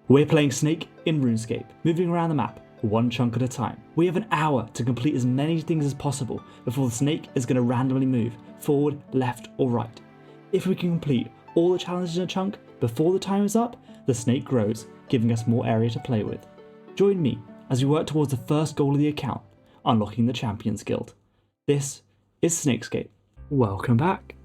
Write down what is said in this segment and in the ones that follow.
We're playing Snake in RuneScape, moving around the map, one chunk at a time. We have an hour to complete as many things as possible before the snake is going to randomly move forward, left or right. If we can complete all the challenges in a chunk before the time is up, the snake grows, giving us more area to play with. Join me as we work towards the first goal of the account, unlocking the Champions Guild. This is SnakeScape. Welcome back.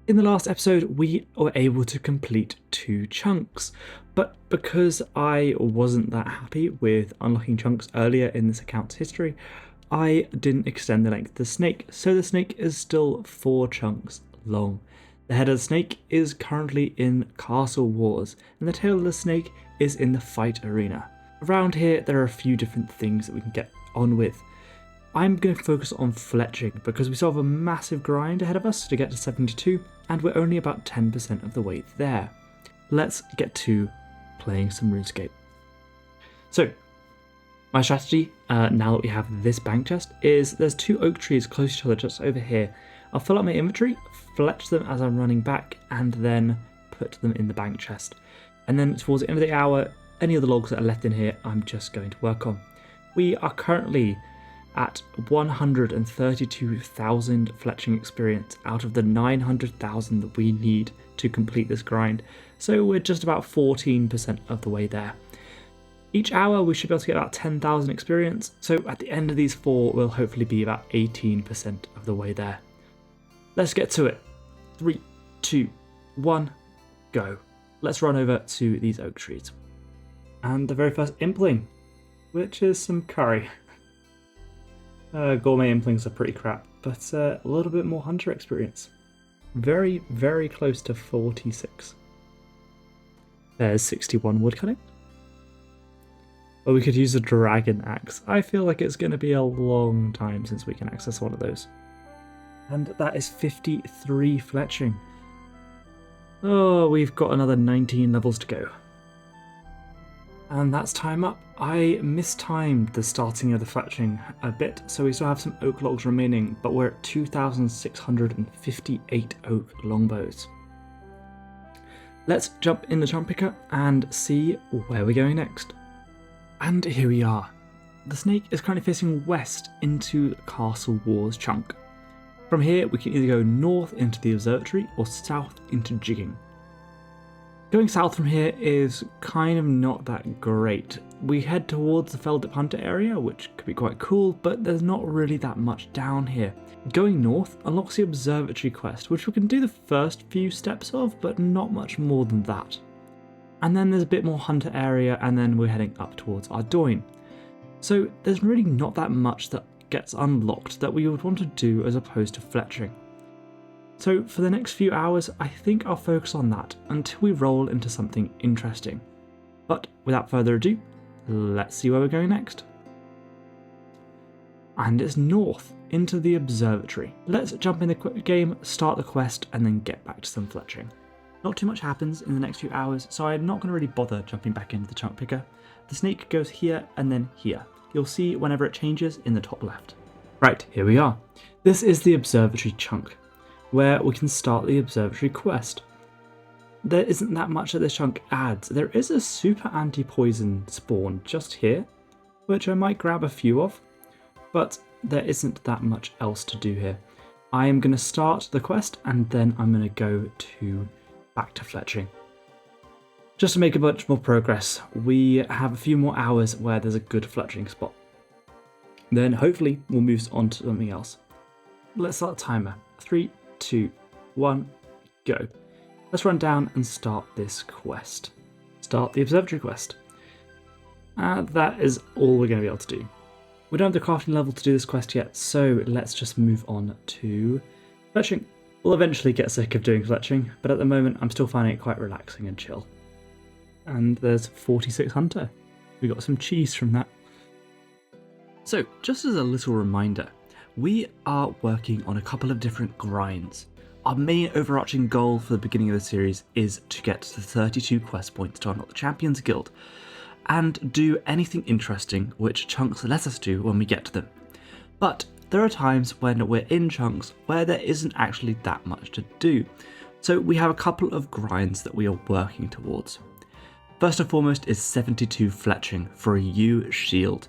In the last episode, we were able to complete 2 chunks, but because I wasn't that happy with unlocking chunks earlier in this account's history, I didn't extend the length of the snake, so the snake is still 4 chunks long. The head of the snake is currently in Castle Wars, and the tail of the snake is in the fight arena. Around here, there are a few different things that we can get on with. I'm going to focus on fletching because we still have a massive grind ahead of us to get to 72, and we're only about 10% of the way there. Let's get to playing some RuneScape. So, my strategy, now that we have this bank chest, is there's 2 oak trees close to each other just over here. I'll fill up my inventory, fletch them as I'm running back, and then put them in the bank chest. And then towards the end of the hour, any of the logs that are left in here, I'm just going to work on. We are currently at 132,000 fletching experience out of the 900,000 that we need to complete this grind, so we're just about 14% of the way there. Each hour we should be able to get about 10,000 experience, so at the end of these 4 we'll hopefully be about 18% of the way there. Let's get to it. 3, 2, 1, go. Let's run over to these oak trees. And the very first impling, which is some curry. Gourmet implings are pretty crap, but a little bit more hunter experience. Very, very close to 46. There's 61 woodcutting. Or we could use a dragon axe. I feel like it's going to be a long time since we can access one of those. And that is 53 fletching. Oh, we've got another 19 levels to go. And that's time up. I mistimed the starting of the fletching a bit, so we still have some oak logs remaining, but we're at 2,658 oak longbows. Let's jump in the chunk picker and see where we're going next. And here we are. The snake is currently facing west into Castle Wars chunk. From here, we can either go north into the Observatory or south into Jigging. Going south from here is kind of not that great. We head towards the Feldip Hunter area, which could be quite cool, but there's not really that much down here. Going north unlocks the Observatory quest, which we can do the first few steps of, but not much more than that. And then there's a bit more hunter area, and then we're heading up towards Ardougne. So there's really not that much that gets unlocked that we would want to do as opposed to fletching. So for the next few hours, I think I'll focus on that until we roll into something interesting. But without further ado, let's see where we're going next. And it's north into the Observatory. Let's jump in the game, start the quest, and then get back to some fletching. Not too much happens in the next few hours, so I'm not going to really bother jumping back into the chunk picker. The snake goes here and then here. You'll see whenever it changes in the top left. Right, here we are. This is the Observatory chunk, where we can start the Observatory quest. There isn't that much that this chunk adds. There is a super anti-poison spawn just here, which I might grab a few of, but there isn't that much else to do here. I am going to start the quest and then I'm going to go back to fletching. Just to make a bunch more progress, we have a few more hours where there's a good fletching spot. Then hopefully we'll move on to something else. Let's start the timer. 3, 2, 1, go. Let's run down and start this quest. Start the Observatory quest. That is all we're going to be able to do. We don't have the crafting level to do this quest yet, so let's just move on to fletching. We'll eventually get sick of doing fletching, but at the moment I'm still finding it quite relaxing and chill. And there's 46 hunter. We got some cheese from that. So, just as a little reminder, we are working on a couple of different grinds. Our main overarching goal for the beginning of the series is to get to 32 quest points to unlock the Champions Guild, and do anything interesting which chunks let us do when we get to them. But there are times when we're in chunks where there isn't actually that much to do, so we have a couple of grinds that we are working towards. First and foremost is 72 fletching for a U shield.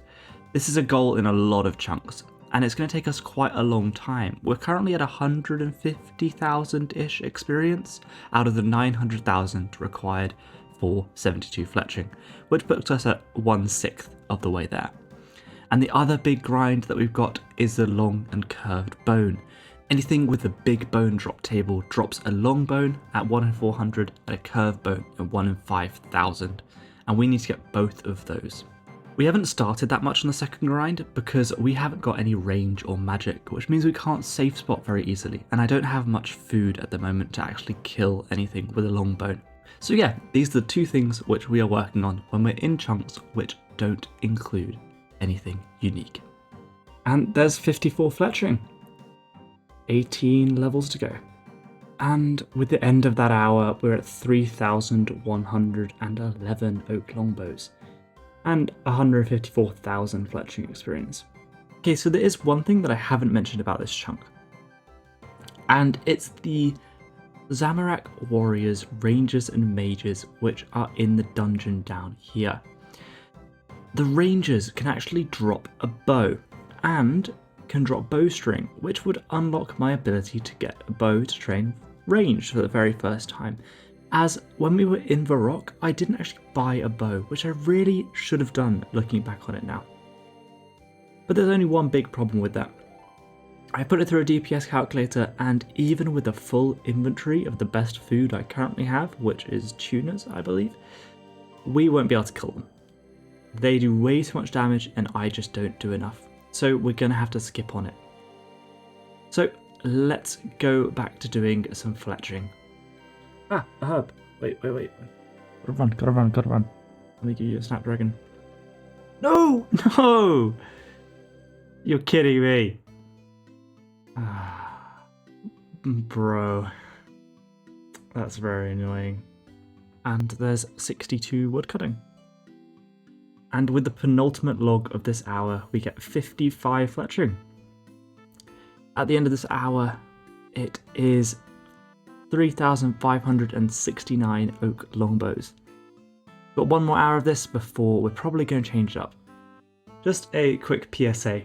This is a goal in a lot of chunks, and it's going to take us quite a long time. We're currently at 150,000-ish experience out of the 900,000 required for 72 fletching, which puts us at 1/6 of the way there. And the other big grind that we've got is the long and curved bone. Anything with a big bone drop table drops a long bone at 1 in 400 and a curved bone at 1 in 5,000, and we need to get both of those. We haven't started that much on the second grind because we haven't got any range or magic, which means we can't safe spot very easily, and I don't have much food at the moment to actually kill anything with a long bone. So yeah, these are the two things which we are working on when we're in chunks which don't include anything unique. And there's 54 fletching. 18 levels to go. And with the end of that hour, we're at 3,111 oak longbows and 154,000 fletching experience. Okay, so there is one thing that I haven't mentioned about this chunk, and it's the Zamorak warriors, rangers and mages which are in the dungeon down here. The rangers can actually drop a bow and can drop bowstring, which would unlock my ability to get a bow to train range for the very first time. As when we were in Varrock, I didn't actually buy a bow, which I really should have done looking back on it now. But there's only one big problem with that. I put it through a DPS calculator, and even with a full inventory of the best food I currently have, which is tunas, I believe, we won't be able to kill them. They do way too much damage, and I just don't do enough. So we're going to have to skip on it. So let's go back to doing some fletching. Ah, a herb. Wait. Gotta run. Let me give you a snapdragon. No! You're kidding me. Bro. That's very annoying. And there's 62 woodcutting. And with the penultimate log of this hour, we get 55 fletching. At the end of this hour, it is 3,569 oak longbows. Got one more hour of this before we're probably going to change it up. Just a quick PSA.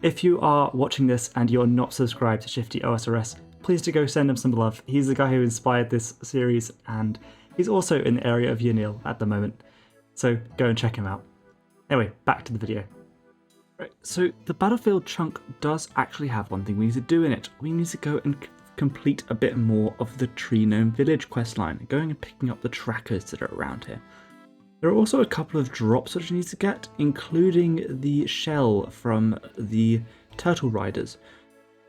If you are watching this and you're not subscribed to Shifty OSRS, please do go send him some love. He's the guy who inspired this series, and he's also in the area of Yanil at the moment. So go and check him out. Anyway, back to the video. Right, so the battlefield chunk does actually have one thing we need to do in it. We need to go and complete a bit more of the Tree Gnome Village questline, going and picking up the trackers that are around here. There are also a couple of drops which you need to get, including the shell from the Turtle Riders.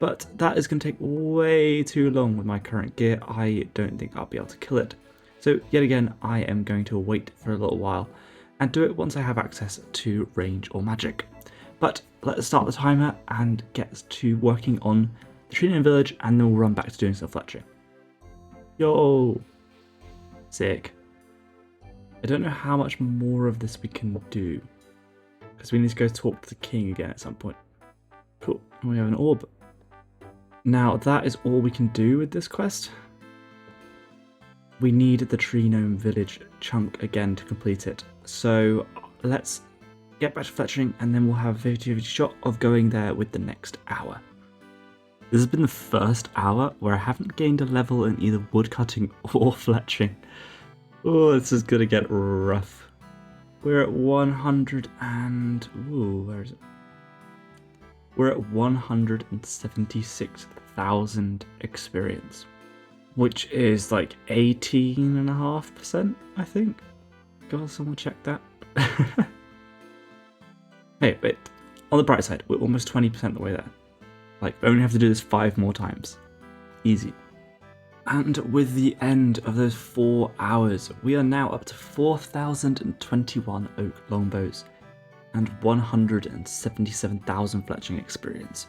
But that is going to take way too long with my current gear. I don't think I'll be able to kill it. So yet again, I am going to wait for a little while and do it once I have access to range or magic. But let's start the timer and get to working on the Tree Gnome Village, and then we'll run back to doing some fletching. Yo! Sick. I don't know how much more of this we can do, because we need to go talk to the king again at some point. Cool. And we have an orb. Now that is all we can do with this quest. We need the Tree Gnome Village chunk again to complete it. So let's get back to fletching, and then we'll have a 50-50 shot of going there with the next hour. This has been the first hour where I haven't gained a level in either woodcutting or fletching. Oh, this is gonna get rough. We're at 100 and... ooh, where is it? We're at 176,000 experience, which is like 18.5%, I think. God, someone check that. Hey, wait. On the bright side, we're almost 20% of the way there. Like, we only have to do this 5 more times. Easy. And with the end of those 4 hours, we are now up to 4,021 oak longbows and 177,000 fletching experience.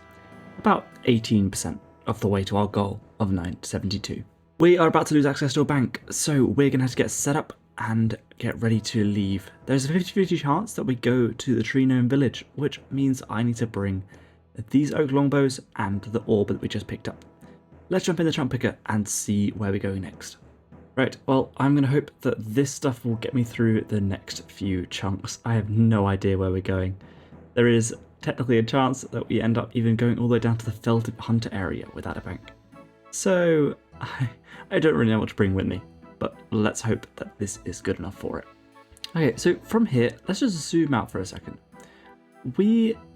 About 18% of the way to our goal of 972. We are about to lose access to a bank, so we're going to have to get set up and get ready to leave. There's a 50-50 chance that we go to the Tree Gnome Village, which means I need to bring these oak longbows and the orb that we just picked up. Let's jump in the chunk picker and see where we go next. Right, well, I'm going to hope that this stuff will get me through the next few chunks. I have no idea where we're going. There is technically a chance that we end up even going all the way down to the Felled Hunter area without a bank. So, I don't really know what to bring with me, but let's hope that this is good enough for it. Okay, so from here, let's just zoom out for a second.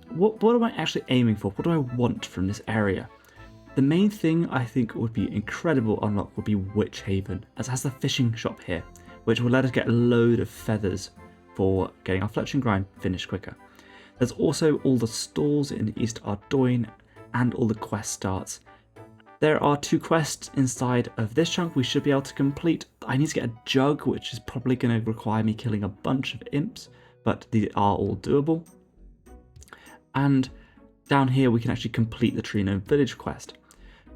What am I actually aiming for? What do I want from this area? The main thing I think would be incredible unlock would be Witch Haven, as it has the fishing shop here, which will let us get a load of feathers for getting our fletching grind finished quicker. There's also all the stalls in East Ardougne and all the quest starts. There are 2 quests inside of this chunk we should be able to complete. I need to get a jug, which is probably going to require me killing a bunch of imps, but these are all doable. And down here we can actually complete the Tree Gnome Village quest.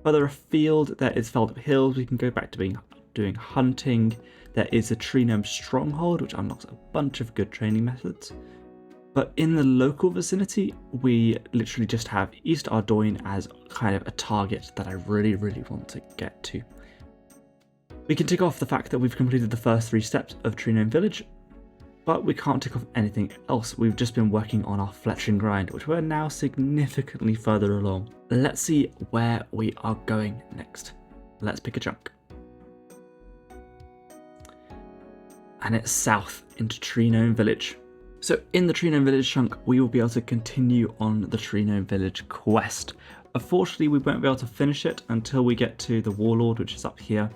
Further afield there is Felled Hills, we can go back to doing hunting. There is a Tree Gnome Stronghold, which unlocks a bunch of good training methods. But in the local vicinity, we literally just have East Ardougne as kind of a target that I really, really want to get to. We can tick off the fact that we've completed the first 3 steps of Tree Gnome Village, but we can't tick off anything else. We've just been working on our fletching grind, which we're now significantly further along. Let's see where we are going next. Let's pick a chunk. And it's south into Tree Gnome Village. So in the Tree Gnome Village chunk, we will be able to continue on the Tree Gnome Village quest. Unfortunately, we won't be able to finish it until we get to the Warlord, which is up here.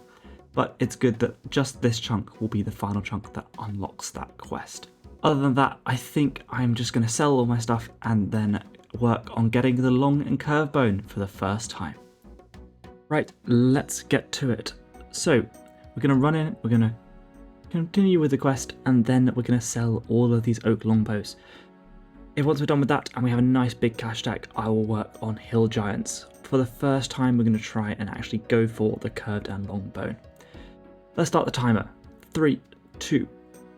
But it's good that just this chunk will be the final chunk that unlocks that quest. Other than that, I think I'm just going to sell all my stuff and then work on getting the long and curved bone for the first time. Right, let's get to it. So we're going to run in, we're going to continue with the quest, and then we're going to sell all of these oak longbows. Once we're done with that and we have a nice big cash stack, I will work on hill giants. For the first time, we're going to try and actually go for the curved and long bone. Let's start the timer. 3, 2,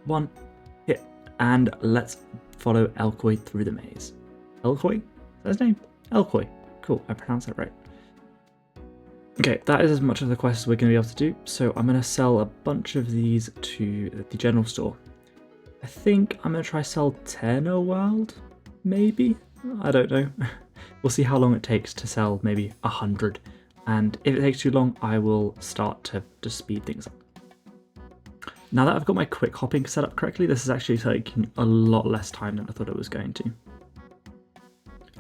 1, hit, and let's follow Elcoy through the maze. Elcoy? Is that his name? Elcoy. Cool, I pronounced that right. Okay, that is as much of the quest as we're going to be able to do, so I'm going to sell a bunch of these to the general store. I think I'm going to try sell 10 a world, maybe? I don't know. We'll see how long it takes to sell maybe 100, and if it takes too long, I will start to just speed things up. Now that I've got my quick hopping set up correctly, this is actually taking a lot less time than I thought it was going to.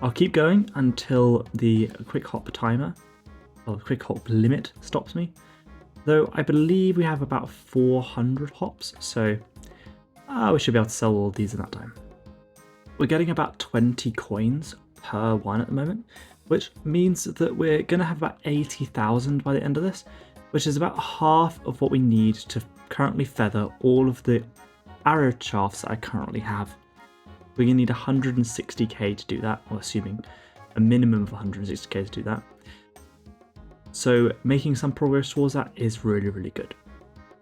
I'll keep going until the quick hop timer, or the quick hop limit, stops me. Though I believe we have about 400 hops, so we should be able to sell all of these in that time. We're getting about 20 coins per one at the moment, which means that we're going to have about 80,000 by the end of this, which is about half of what we need to currently feather all of the arrow shafts that I currently have. We're going to need 160k to do that, or assuming a minimum of 160k to do that. So making some progress towards that is really, really good.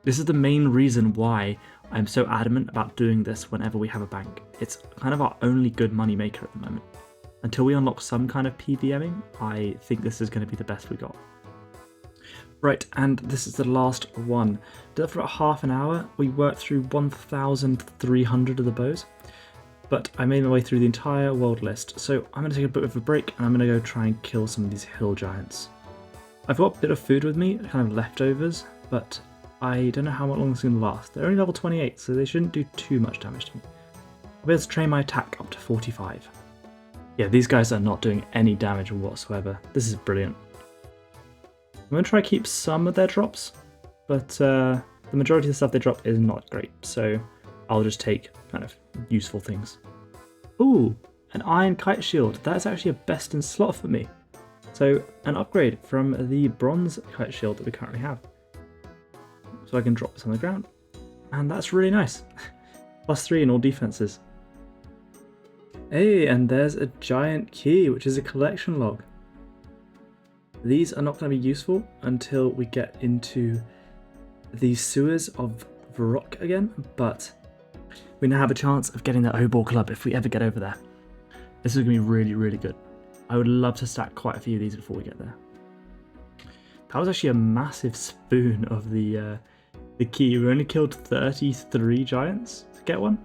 This is the main reason why I'm so adamant about doing this whenever we have a bank. It's kind of our only good money maker at the moment. Until we unlock some kind of PVMing, I think this is going to be the best we got. Right, and this is the last one. Did that for about half an hour. We worked through 1,300 of the bows, but I made my way through the entire world list. So I'm going to take a bit of a break and I'm going to go try and kill some of these hill giants. I've got a bit of food with me, kind of leftovers, but I don't know how long this is going to last. They're only level 28, so they shouldn't do too much damage to me. I'll be able to train my attack up to 45. Yeah, these guys are not doing any damage whatsoever. This is brilliant. I'm going to try to keep some of their drops, but the majority of the stuff they drop is not great, so I'll just take kind of useful things. Ooh, an iron kite shield. That's actually a best in slot for me. So an upgrade from the bronze kite shield that we currently have. So I can drop this on the ground, and that's really nice. +3 in all defenses. Hey, and there's a giant key, which is a collection log. These are not going to be useful until we get into the sewers of Varrock again, but we now have a chance of getting the Obor Club if we ever get over there. This is going to be really, really good. I would love to stack quite a few of these before we get there. That was actually a massive spoon of the the key. We only killed 33 giants to get one.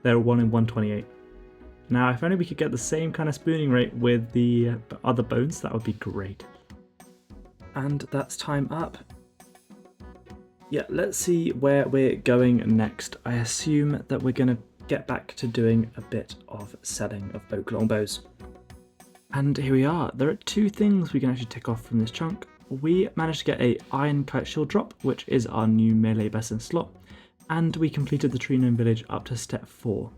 They're 1 in 128. Now, if only we could get the same kind of spooning rate with the other bones, that would be great. And that's time up. Yeah, let's see where we're going next. I assume that we're going to get back to doing a bit of selling of oak longbows. And here we are. There are 2 things we can actually tick off from this chunk. We managed to get a iron kite shield drop, which is our new melee best in slot, and we completed the tree gnome village up to step 4,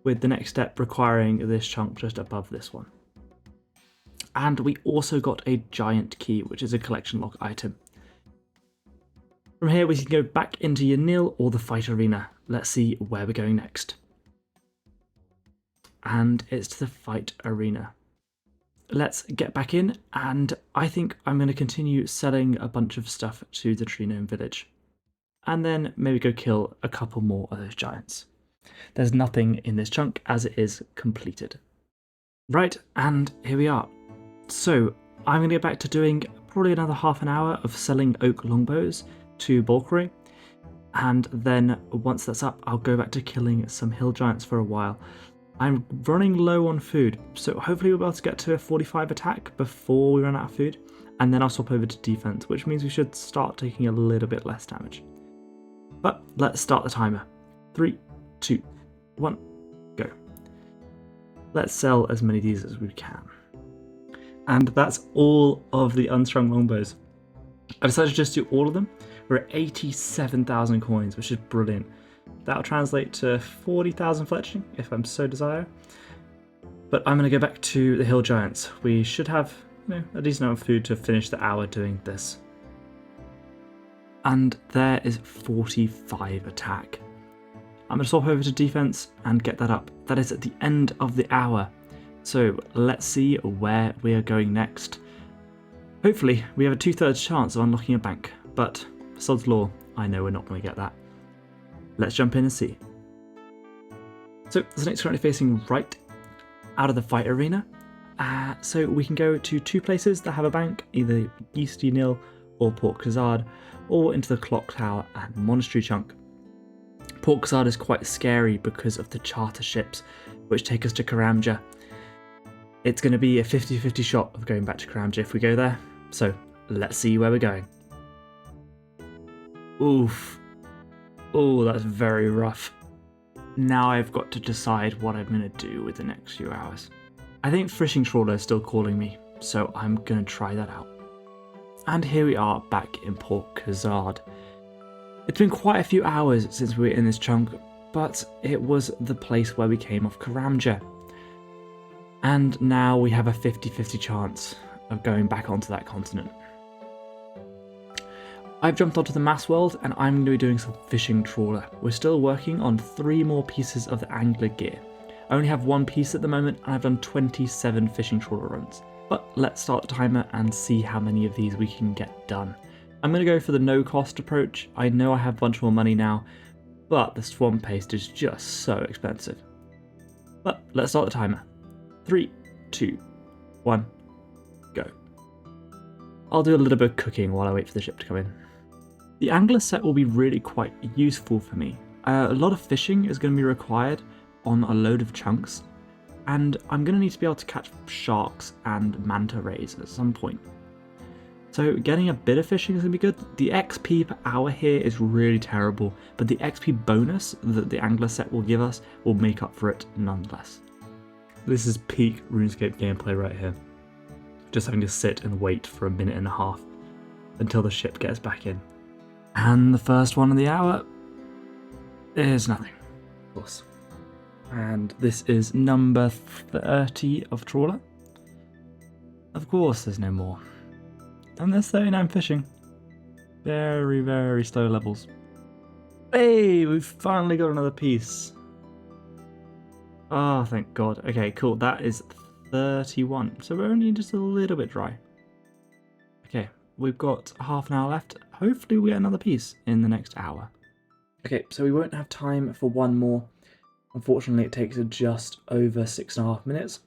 with the next step requiring this chunk just above this one. And we also got a giant key, which is a collection log item. From here we can go back into your nil or the fight arena. Let's see where we're going next. And it's to the fight arena. Let's get back in, and I think I'm going to continue selling a bunch of stuff to the tree gnome village. And then maybe go kill a couple more of those giants. There's nothing in this chunk as it is completed. Right, and here we are. So I'm going to get back to doing probably another half an hour of selling oak longbows to Bulkery. And then once that's up, I'll go back to killing some hill giants for a while. I'm running low on food, so hopefully we'll be able to get to a 45 attack before we run out of food, and then I'll swap over to defense, which means we should start taking a little bit less damage. But let's start the timer. 3, 2, 1, go. Let's sell as many of these as we can. And that's all of the unstrung longbows. I decided to just do all of them. We're at 87,000 coins, which is brilliant. That'll translate to 40,000 fletching if I'm so desire. But I'm going to go back to the hill giants. We should have a decent amount of food to finish the hour doing this. And there is 45 attack. I'm going to swap over to defense and get that up. That is at the end of the hour. So let's see where we are going next. Hopefully we have a 2/3 chance of unlocking a bank, but sod's law, I know we're not going to get that. Let's jump in and see. So the snake's currently facing right out of the fight arena. So we can go to 2 places that have a bank, either Easty Nil or Port Khazard, or into the Clock Tower and Monastery chunk. Port Khazard is quite scary because of the charter ships, which take us to Karamja. It's going to be a 50-50 shot of going back to Karamja if we go there. So let's see where we're going. Oof. Oh, that's very rough. Now I've got to decide what I'm going to do with the next few hours. I think fishing trawler is still calling me, so I'm going to try that out. And here we are back in Port Khazard. It's been quite a few hours since we were in this chunk, but it was the place where we came off Karamja. And now we have a 50-50 chance of going back onto that continent. I've jumped onto the mass world and I'm going to be doing some fishing trawler. We're still working on 3 more pieces of the angler gear. I only have 1 piece at the moment and I've done 27 fishing trawler runs. But let's start the timer and see how many of these we can get done. I'm going to go for the no cost approach. I know I have a bunch more money now, but the swamp paste is just so expensive. But let's start the timer. 3, 2, 1, go. I'll do a little bit of cooking while I wait for the ship to come in. The angler set will be really quite useful for me. A lot of fishing is going to be required on a load of chunks, and I'm going to need to be able to catch sharks and manta rays at some point. So getting a bit of fishing is going to be good. The XP per hour here is really terrible, but the XP bonus that the angler set will give us will make up for it nonetheless. This is peak RuneScape gameplay right here. Just having to sit and wait for a minute and a half until the ship gets back in. And the first one of the hour is nothing, of course. And this is number 30 of trawler. Of course there's no more. And there's 39 fishing. Very, very slow levels. Hey, we've finally got another piece. Oh, thank God. Okay, cool. That is 31. So we're only just a little bit dry. Okay, we've got half an hour left. Hopefully we get another piece in the next hour. Okay, so we won't have time for one more. Unfortunately, it takes just over 6.5 minutes.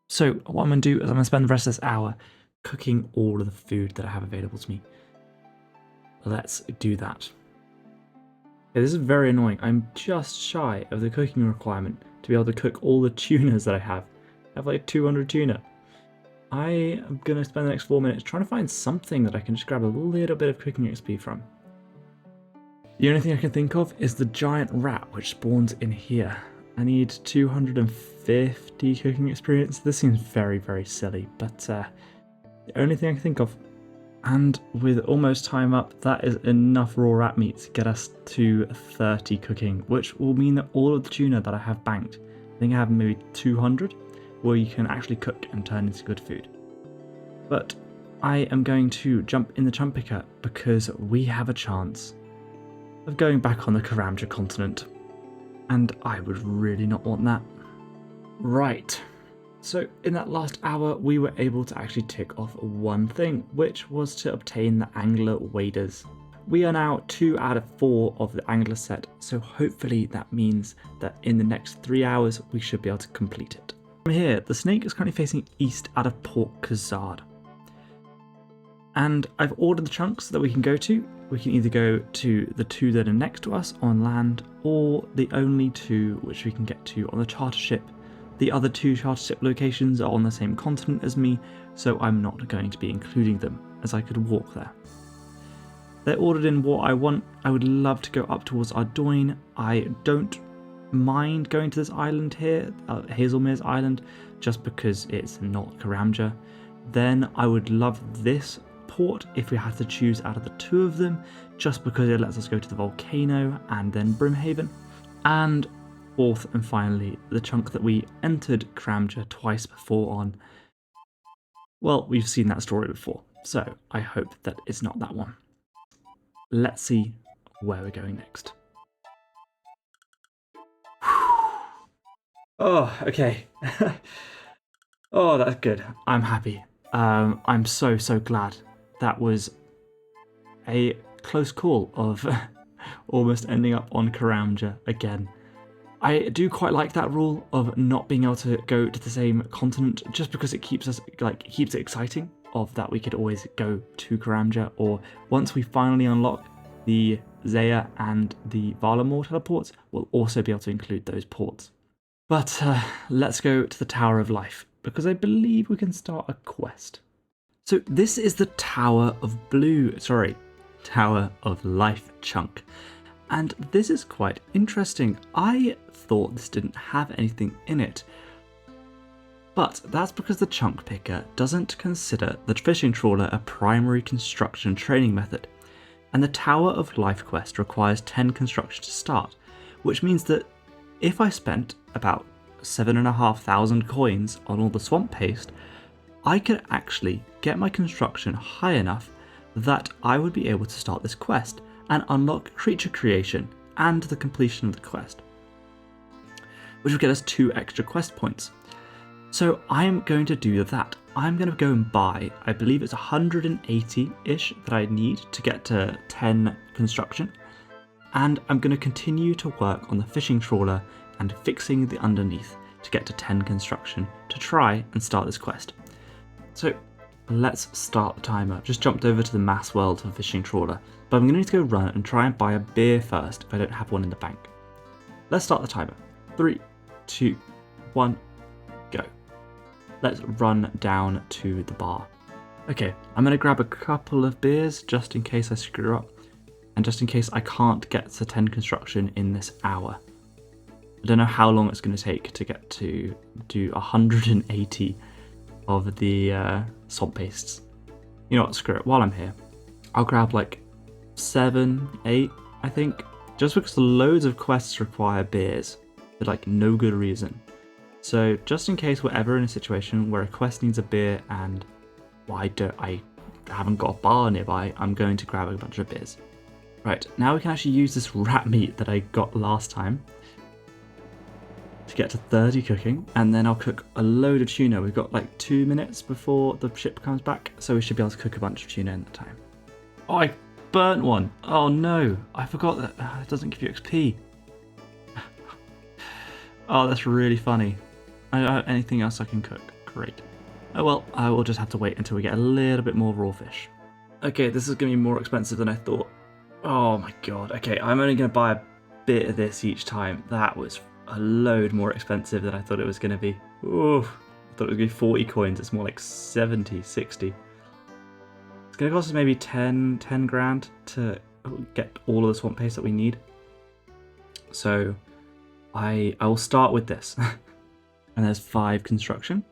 So what I'm going to do is I'm going to spend the rest of this hour cooking all of the food that I have available to me. Let's do that. Yeah, this is very annoying. I'm just shy of the cooking requirement to be able to cook all the tunas that I have. I have like 200 tuna. I am going to spend the next 4 minutes trying to find something that I can just grab a little bit of cooking XP from. The only thing I can think of is the giant rat which spawns in here. I need 250 cooking experience. This seems very, very silly, but the only thing I can think of. And with almost time up, that is enough raw rat meat to get us to 30 cooking, which will mean that all of the tuna that I have banked, I think I have maybe 200, where you can actually cook and turn into good food. But I am going to jump in the chunk picker because we have a chance of going back on the Karamja continent. And I would really not want that. Right. So in that last hour, we were able to actually tick off one thing, which was to obtain the Angler Waders. We are now 2 out of 4 of the Angler set, so hopefully that means that in the next 3 hours, we should be able to complete it. From here, the snake is currently facing east out of Port Khazard. And I've ordered the chunks that we can go to. We can either go to the 2 that are next to us on land, or the only 2 which we can get to on the charter ship. The other 2 charter ship locations are on the same continent as me, so I'm not going to be including them, as I could walk there. They're ordered in what I want. I would love to go up towards Ardougne. I don't mind going to this island here, Hazelmere's Island, just because it's not Karamja. Then I would love this port if we had to choose out of the 2 of them, just because it lets us go to the volcano and then Brimhaven. And fourth and finally, the chunk that we entered Karamja twice before on. Well, we've seen that story before, so I hope that it's not that one. Let's see where we're going next. Oh, okay. Oh, that's good. I'm happy. I'm so glad. That was a close call of almost ending up on Karamja again. I do quite like that rule of not being able to go to the same continent, just because it keeps us keeps it exciting of that we could always go to Karamja, or once we finally unlock the Zaya and the Valamor teleports, we'll also be able to include those ports. But let's go to the Tower of Life, because I believe we can start a quest. So this is the Tower of Life chunk. And this is quite interesting. I thought this didn't have anything in it. But that's because the chunk picker doesn't consider the fishing trawler a primary construction training method. And the Tower of Life quest requires 10 construction to start, which means that if I spent about 7,500 coins on all the swamp paste, I could actually get my construction high enough that I would be able to start this quest and unlock creature creation and the completion of the quest, which will get us 2 extra quest points. So I'm going to do that. I'm going to go and buy, I believe it's 180-ish that I need to get to 10 construction, and I'm going to continue to work on the fishing trawler and fixing the underneath to get to 10 construction to try and start this quest. So let's start the timer. I've just jumped over to the mass world for fishing trawler, but I'm going to need to go run and try and buy a beer first if I don't have one in the bank. Let's start the timer. 3, 2, 1, go. Let's run down to the bar. Okay, I'm going to grab a couple of beers just in case I screw up, and just in case I can't get to 10 construction in this hour. I don't know how long it's going to take to get to do 180 of the swamp pastes. You know what, screw it, while I'm here, I'll grab like 7, 8, I think, just because loads of quests require beers for like no good reason. So just in case we're ever in a situation where a quest needs a beer and I haven't got a bar nearby, I'm going to grab a bunch of beers. Right, now we can actually use this rat meat that I got last time to get to 30 cooking, and then I'll cook a load of tuna. We've got like 2 minutes before the ship comes back, so we should be able to cook a bunch of tuna in that time. Oh, I burnt one. Oh no, I forgot that it doesn't give you XP. Oh, that's really funny. I don't have anything else I can cook. Great. Oh well, I will just have to wait until we get a little bit more raw fish. Okay, this is going to be more expensive than I thought. Oh my god. Okay, I'm only going to buy a bit of this each time. That was a load more expensive than I thought it was going to be. Ooh, I thought it was going to be 40 coins. It's more like 70, 60. It's going to cost us maybe 10 grand to get all of the swamp paste that we need. So I will start with this. And there's 5 construction.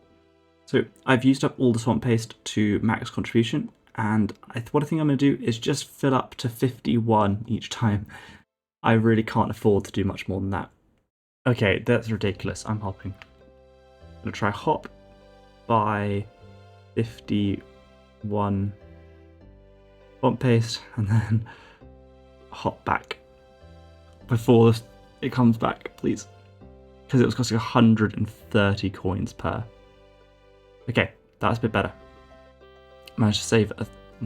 So I've used up all the swamp paste to max contribution. And what I think I'm going to do is just fill up to 51 each time. I really can't afford to do much more than that. Okay, that's ridiculous. I'm hopping. I'm going to try hop by 51 swamp paste and then hop back before it comes back, please. Because it was costing 130 coins per. Okay, that's a bit better. Managed to save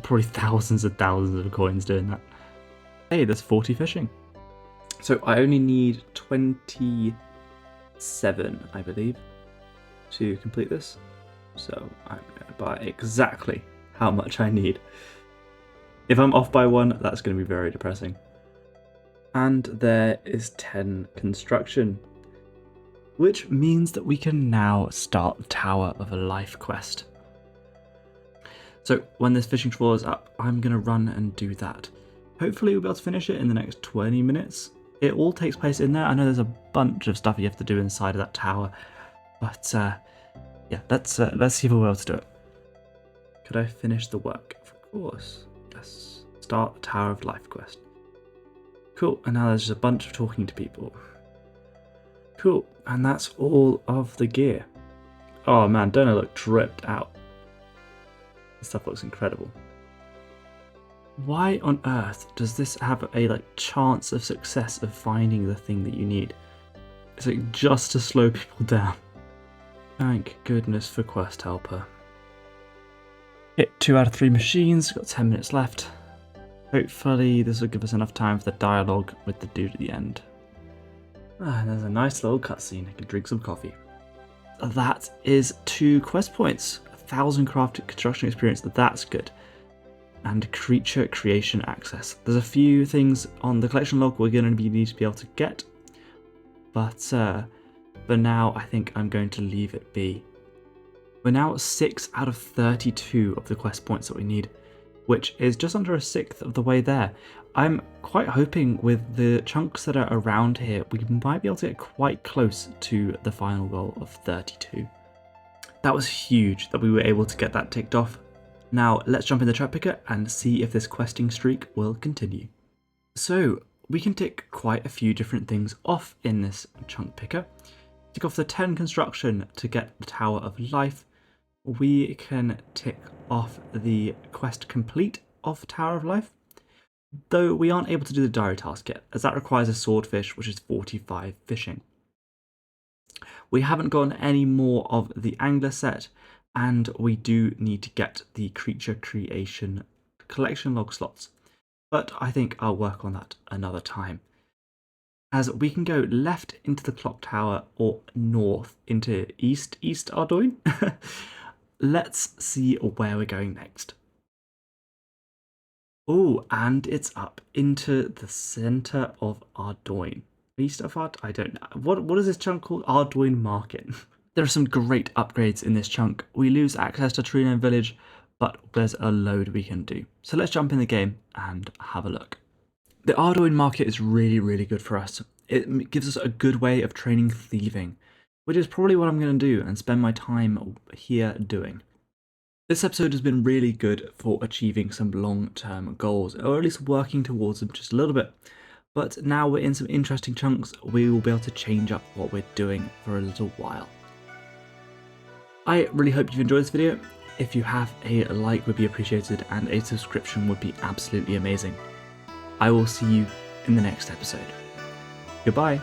probably thousands and thousands of coins doing that. Hey, there's 40 fishing. So I only need 27, I believe, to complete this. So I'm going to buy exactly how much I need. If I'm off by 1, that's going to be very depressing. And there is 10 construction, which means that we can now start the Tower of Life quest. So when this fishing trawler is up, I'm going to run and do that. Hopefully we'll be able to finish it in the next 20 minutes. It all takes place in there. I know there's a bunch of stuff you have to do inside of that tower. But yeah, let's see if we'll be able to do it. Could I finish the work? Of course. Yes. Start the Tower of Life quest. Cool. And now there's just a bunch of talking to people. Cool. And that's all of the gear. Oh man, don't I look dripped out? This stuff looks incredible. Why on earth does this have a chance of success of finding the thing that you need? It's like just to slow people down. Thank goodness for Quest Helper. Hit 2 out of 3 machines, got 10 minutes left. Hopefully this will give us enough time for the dialogue with the dude at the end. And there's a nice little cutscene. I can drink some coffee. That is 2 quest points. 1,000 crafted construction experience, that's good. And creature creation access. There's a few things on the collection log we're going to need to be able to get. But for now, I think I'm going to leave it be. We're now at 6 out of 32 of the quest points that we need, which is just under a 1/6 of the way there. I'm quite hoping with the chunks that are around here, we might be able to get quite close to the final goal of 32. That was huge that we were able to get that ticked off. Now let's jump in the trap picker and see if this questing streak will continue. So we can tick quite a few different things off in this chunk picker. Tick off the 10 construction to get the Tower of Life. We can tick off the quest complete of Tower of Life, though we aren't able to do the diary task yet, as that requires a swordfish, which is 45 fishing. We haven't gotten any more of the angler set, and we do need to get the creature creation collection log slots, but I think I'll work on that another time. As we can go left into the clock tower or north into East Ardougne. Let's see where we're going next. Oh, and it's up into the center of Ardougne. East of Ard? I don't know. What is this chunk called? Ardougne Market. There are some great upgrades in this chunk. We lose access to Trino Village, but there's a load we can do. So let's jump in the game and have a look. The Ardougne Market is really, really good for us. It gives us a good way of training thieving, which is probably what I'm going to do and spend my time here doing. This episode has been really good for achieving some long-term goals, or at least working towards them just a little bit. But now we're in some interesting chunks, we will be able to change up what we're doing for a little while. I really hope you've enjoyed this video. If you have, a like would be appreciated and a subscription would be absolutely amazing. I will see you in the next episode. Goodbye.